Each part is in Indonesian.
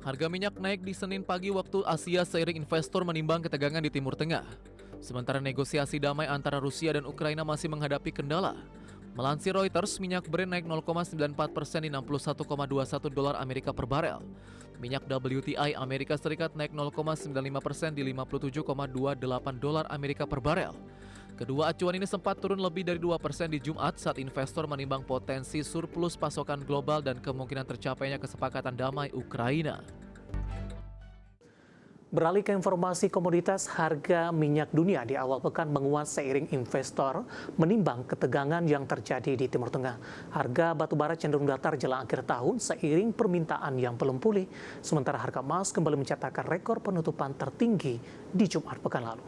Harga minyak naik di Senin pagi waktu Asia seiring investor menimbang ketegangan di Timur Tengah. Sementara negosiasi damai antara Rusia dan Ukraina masih menghadapi kendala. Melansir Reuters, minyak Brent naik 0,94% di 61,21 dolar Amerika per barel. Minyak WTI Amerika Serikat naik 0,95% di 57,28 dolar Amerika per barel. Kedua acuan ini sempat turun lebih dari 2% di Jumat saat investor menimbang potensi surplus pasokan global dan kemungkinan tercapainya kesepakatan damai Ukraina. Beralih ke informasi komoditas, harga minyak dunia di awal pekan menguat seiring investor menimbang ketegangan yang terjadi di Timur Tengah. Harga batubara cenderung datar jelang akhir tahun seiring permintaan yang belum pulih, sementara harga emas kembali mencatatkan rekor penutupan tertinggi di Jumat pekan lalu.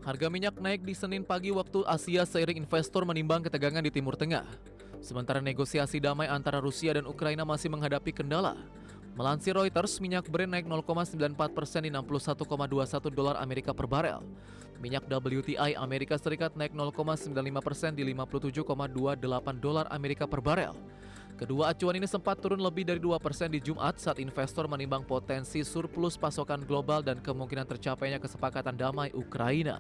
Harga minyak naik di Senin pagi waktu Asia seiring investor menimbang ketegangan di Timur Tengah. Sementara negosiasi damai antara Rusia dan Ukraina masih menghadapi kendala. Melansir Reuters, minyak Brent naik 0,94% di 61,21 dolar Amerika per barel. Minyak WTI Amerika Serikat naik 0,95% di 57,28 dolar Amerika per barel. Kedua acuan ini sempat turun lebih dari 2% di Jumat saat investor menimbang potensi surplus pasokan global dan kemungkinan tercapainya kesepakatan damai Ukraina.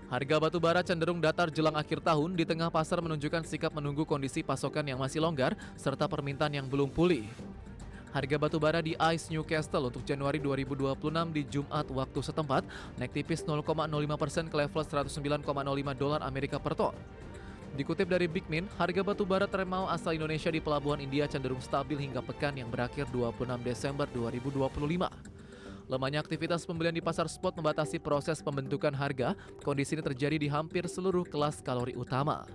Harga batu bara cenderung datar jelang akhir tahun di tengah pasar menunjukkan sikap menunggu kondisi pasokan yang masih longgar serta permintaan yang belum pulih. Harga batu bara di ICE Newcastle untuk Januari 2026 di Jumat waktu setempat naik tipis 0,05% ke level 109,05 dolar Amerika per ton. Dikutip dari Bigmin, harga batu bara termal asal Indonesia di Pelabuhan India cenderung stabil hingga pekan yang berakhir 26 Desember 2025. Lemahnya aktivitas pembelian di pasar spot membatasi proses pembentukan harga. Kondisi ini terjadi di hampir seluruh kelas kalori utama.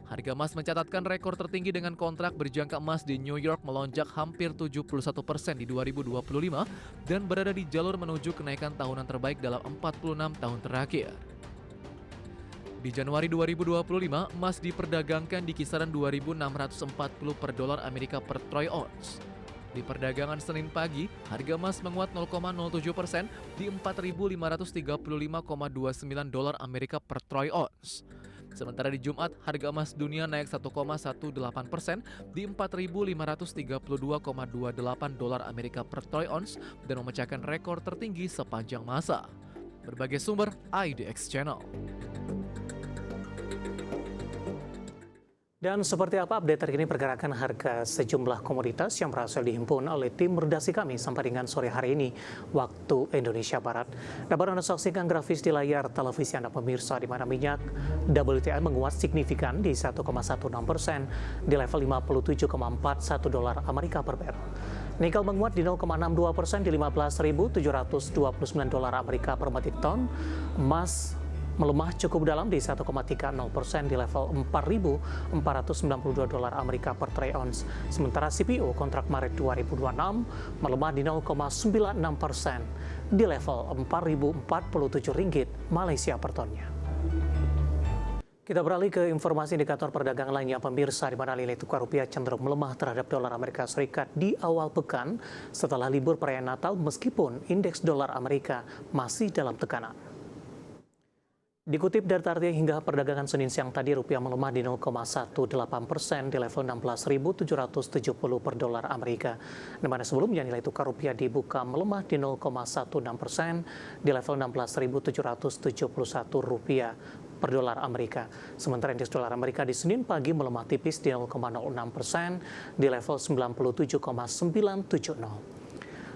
Harga emas mencatatkan rekor tertinggi dengan kontrak berjangka emas di New York melonjak hampir 71% di 2025 dan berada di jalur menuju kenaikan tahunan terbaik dalam 46 tahun terakhir. Di Januari 2025, emas diperdagangkan di kisaran 2.640 per dolar Amerika per troy ounce. Di perdagangan Senin pagi, harga emas menguat 0,07% di 4.535,29 dolar Amerika per troy ounce. Sementara di Jumat, harga emas dunia naik 1,18% di 4.532,28 dolar Amerika per troy ounce dan memecahkan rekor tertinggi sepanjang masa. Berbagai sumber IDX Channel. Dan seperti apa update terkini pergerakan harga sejumlah komoditas yang berhasil dihimpun oleh tim redaksi kami sampai dengan sore hari ini waktu Indonesia Barat. Dapat Anda saksikan grafis di layar televisi Anda pemirsa di mana minyak WTI menguat signifikan di 1,16% di level 57,41 dolar Amerika per barrel. Nikel menguat di 0,62% di 15.729 dolar Amerika per metrik ton. Emas melemah cukup dalam di 1,30% di level 4.492 dolar Amerika per troy ounce. Sementara CPO kontrak Maret 2026 melemah di 0,96% di level 4.047 ringgit Malaysia per tonnya. Kita beralih ke informasi indikator perdagangan lainnya pemirsa di mana nilai tukar rupiah cenderung melemah terhadap dolar Amerika Serikat di awal pekan setelah libur perayaan Natal meskipun indeks dolar Amerika masih dalam tekanan. Dikutip dari Tartia hingga perdagangan Senin siang tadi, rupiah melemah di 0,18% di level 16.770 per dolar Amerika. Di mana sebelumnya nilai tukar rupiah dibuka melemah di 0,16% di level 16.771 rupiah per dolar Amerika. Sementara indeks dolar Amerika di Senin pagi melemah tipis di 0,06% di level 97,970.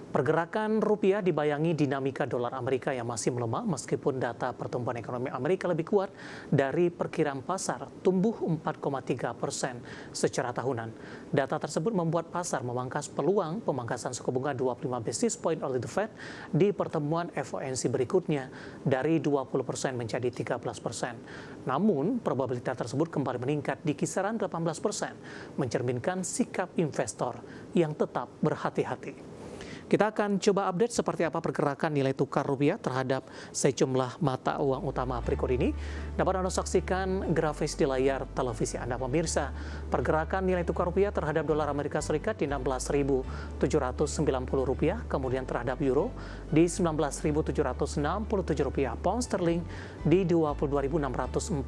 Pergerakan rupiah dibayangi dinamika dolar Amerika yang masih melemah meskipun data pertumbuhan ekonomi Amerika lebih kuat dari perkiraan pasar, tumbuh 4,3% secara tahunan. Data tersebut membuat pasar memangkas peluang pemangkasan suku bunga 25 basis point oleh The Fed di pertemuan FOMC berikutnya dari 20% menjadi 13%. Namun, probabilitas tersebut kembali meningkat di kisaran 18%, mencerminkan sikap investor yang tetap berhati-hati. Kita akan coba update seperti apa pergerakan nilai tukar rupiah terhadap sejumlah mata uang utama berikut ini. Dapat Anda saksikan grafis di layar televisi Anda pemirsa. Pergerakan nilai tukar rupiah terhadap dolar Amerika Serikat di 16.790 rupiah, kemudian terhadap euro di 19.767 rupiah, pound sterling di 22.649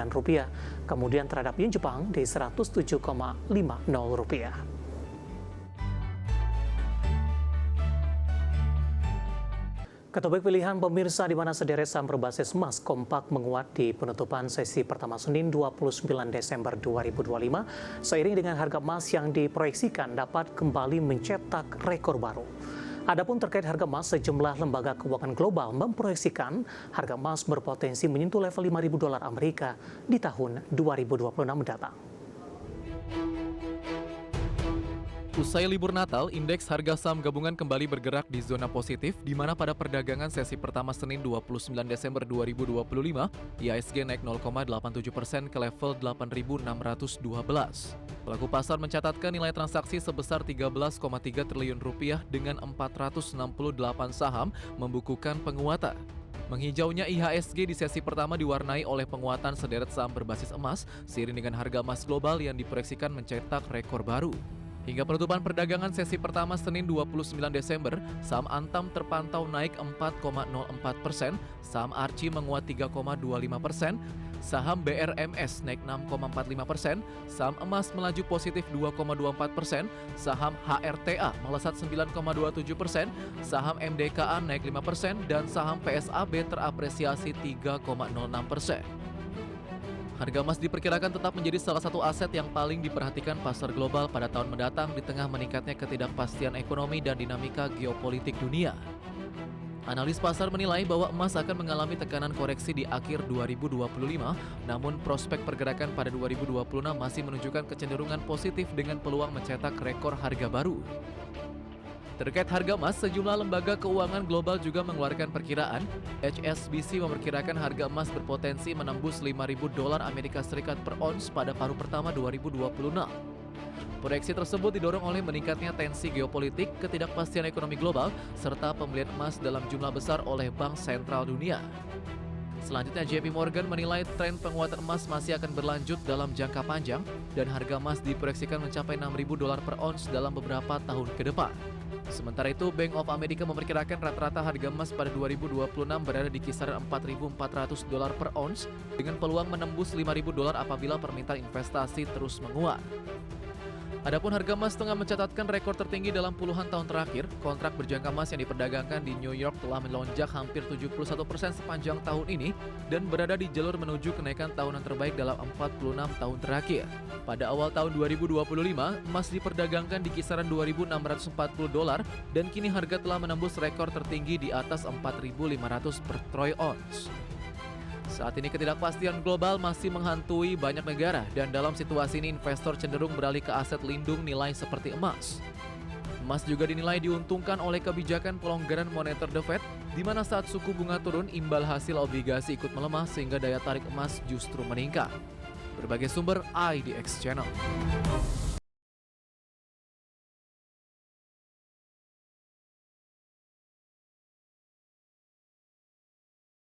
rupiah, kemudian terhadap yen Jepang di 107,50 rupiah. Ketopik pilihan pemirsa di mana sederet saham berbasis emas kompak menguat di penutupan sesi pertama Senin 29 Desember 2025 seiring dengan harga emas yang diproyeksikan dapat kembali mencetak rekor baru. Adapun terkait harga emas, sejumlah lembaga keuangan global memproyeksikan harga emas berpotensi menyentuh level 5.000 dolar Amerika di tahun 2026 mendatang. Usai libur Natal, indeks harga saham gabungan kembali bergerak di zona positif, di mana pada perdagangan sesi pertama Senin 29 Desember 2025, IHSG naik 0,87% ke level 8.612. Pelaku pasar mencatatkan nilai transaksi sebesar 13,3 triliun rupiah dengan 468 saham membukukan penguatan. Menghijaunya IHSG di sesi pertama diwarnai oleh penguatan sederet saham berbasis emas, seiring dengan harga emas global yang diproyeksikan mencetak rekor baru. Hingga penutupan perdagangan sesi pertama Senin 29 Desember, saham Antam terpantau naik 4,04%, saham Archie menguat 3,25%, saham BRMS naik 6,45%, saham emas melaju positif 2,24%, saham HRTA melesat 9,27%, saham MDKA naik 5%, dan saham PSAB terapresiasi 3,06%. Harga emas diperkirakan tetap menjadi salah satu aset yang paling diperhatikan pasar global pada tahun mendatang di tengah meningkatnya ketidakpastian ekonomi dan dinamika geopolitik dunia. Analis pasar menilai bahwa emas akan mengalami tekanan koreksi di akhir 2025, namun prospek pergerakan pada 2026 masih menunjukkan kecenderungan positif dengan peluang mencetak rekor harga baru. Terkait harga emas, sejumlah lembaga keuangan global juga mengeluarkan perkiraan. HSBC memperkirakan harga emas berpotensi menembus 5.000 dolar Amerika Serikat per ons pada paruh pertama 2026. Proyeksi tersebut didorong oleh meningkatnya tensi geopolitik, ketidakpastian ekonomi global, serta pembelian emas dalam jumlah besar oleh bank sentral dunia. Selanjutnya, JP Morgan menilai tren penguatan emas masih akan berlanjut dalam jangka panjang dan harga emas diproyeksikan mencapai 6.000 dolar per ons dalam beberapa tahun ke depan. Sementara itu, Bank of America memperkirakan rata-rata harga emas pada 2026 berada di kisaran 4.400 dolar per ons dengan peluang menembus 5.000 dolar apabila permintaan investasi terus menguat. Adapun harga emas tengah mencatatkan rekor tertinggi dalam puluhan tahun terakhir. Kontrak berjangka emas yang diperdagangkan di New York telah melonjak hampir 71% sepanjang tahun ini dan berada di jalur menuju kenaikan tahunan terbaik dalam 46 tahun terakhir. Pada awal tahun 2025, emas diperdagangkan di kisaran 2.640 dolar dan kini harga telah menembus rekor tertinggi di atas 4.500 per troy ounce. Saat ini ketidakpastian global masih menghantui banyak negara dan dalam situasi ini investor cenderung beralih ke aset lindung nilai seperti emas. Emas juga dinilai diuntungkan oleh kebijakan pelonggaran moneter The Fed, di mana saat suku bunga turun imbal hasil obligasi ikut melemah sehingga daya tarik emas justru meningkat. Berbagai sumber IDX Channel.